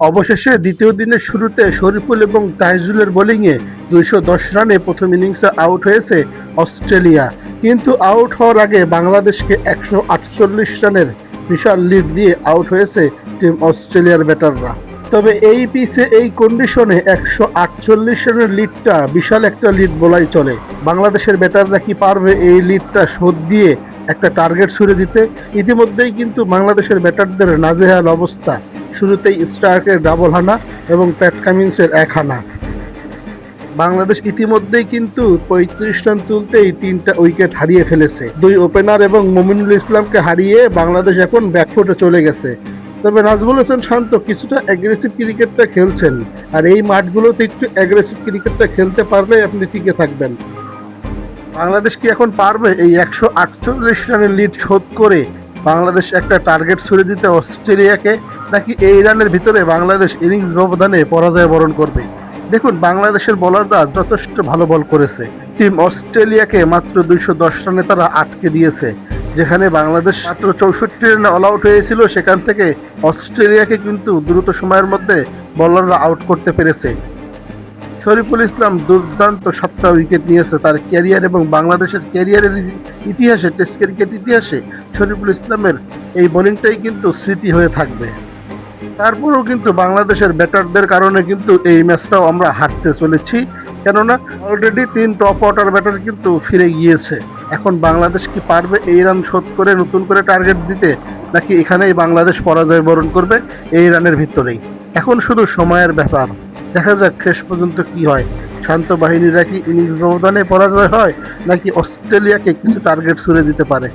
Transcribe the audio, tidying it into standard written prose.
অবশেষে দ্বিতীয় দিনের শুরুতে শরীফুল এবং তাইজুলের বোলিংয়ে ২১০ রানে প্রথম ইনিংসে আউট হয়েছে অস্ট্রেলিয়া। কিন্তু আউট হওয়ার আগে বাংলাদেশকে ১৪৮ রানের বিশাল লিড দিয়ে আউট হয়েছে টিম অস্ট্রেলিয়ার ব্যাটাররা। তবে এই পিচে এই কন্ডিশনে ১৪৮ রানের লিডটা বিশাল একটা লিড বলাই চলে। বাংলাদেশের ব্যাটাররা কি পারবে এই লিডটা শোধ দিয়ে একটা টার্গেট ছুড়ে দিতে? ইতিমধ্যেই কিন্তু বাংলাদেশের ব্যাটারদের নাজেহাল অবস্থা। শুরুতেই স্টার্কের ডাবল হানা এবং প্যাট কামিন্সের ১ হানা। বাংলাদেশ ইতিমধ্যেই কিন্তু ৩৫ রান তুলতেই ৩টা উইকেট হারিয়ে ফেলেছে। ২ ওপেনার এবং মমিনুল ইসলামকে হারিয়ে বাংলাদেশ এখন ব্যাকফুটে চলে গেছে। তবে নাজমুল হোসেন শান্ত কিছুটা অ্যাগ্রেসিভ ক্রিকেটটা খেলছেন, আর এই মাঠগুলোতে একটু অ্যাগ্রেসিভ ক্রিকেটটা খেলতে পারলে আপনি টিকে থাকবেন। বাংলাদেশ কি এখন পারবে এই ১৪৮ রানের লিড শোধ করে বাংলাদেশ একটা টার্গেট ছুড়ে দিতে অস্ট্রেলিয়াকে, নাকি এই রানের ভিতরে বাংলাদেশ ইনিংস ব্যবধানে পরাজয় বরণ করবে? দেখুন, বাংলাদেশের বোলাররা যথেষ্ট ভালো বল করেছে। টিম অস্ট্রেলিয়াকে মাত্র ২১০ রানে তারা আটকে দিয়েছে। যেখানে বাংলাদেশ মাত্র ৬৪ রানে অল আউট হয়েছিল, সেখান থেকে অস্ট্রেলিয়াকে কিন্তু দ্রুত সময়ের মধ্যে বোলাররা আউট করতে পেরেছে। শরীফুল ইসলাম দুর্দান্ত ৭টা উইকেট নিয়েছে। তার ক্যারিয়ার এবং বাংলাদেশের ক্যারিয়ারের ইতিহাসে, টেস্ট ক্রিকেট ইতিহাসে শরীফুল ইসলামের এই বোলিংটাই কিন্তু স্মৃতি হয়ে থাকবে। তারপরেও কিন্তু বাংলাদেশের ব্যাটারদের কারণে কিন্তু এই ম্যাচটাও আমরা হারতে চলেছি, কেননা অলরেডি ৩ টপ অর্ডার ব্যাটার কিন্তু ফিরে গিয়েছে। এখন বাংলাদেশ কি পারবে এই রান শোধ করে নতুন করে টার্গেট দিতে, নাকি এখানেই বাংলাদেশ পরাজয় বরণ করবে এই রানের ভিতরেই? এখন শুধু সময়ের ব্যাপার। দেখা যাক শেষ পর্যন্ত কি হয়। শান্ত বাহিনীরা কি ইনিংস ব্যবধানে পরাজয় হয়, নাকি অস্ট্রেলিয়াকে কিছু টার্গেট ছুড়ে দিতে পারে?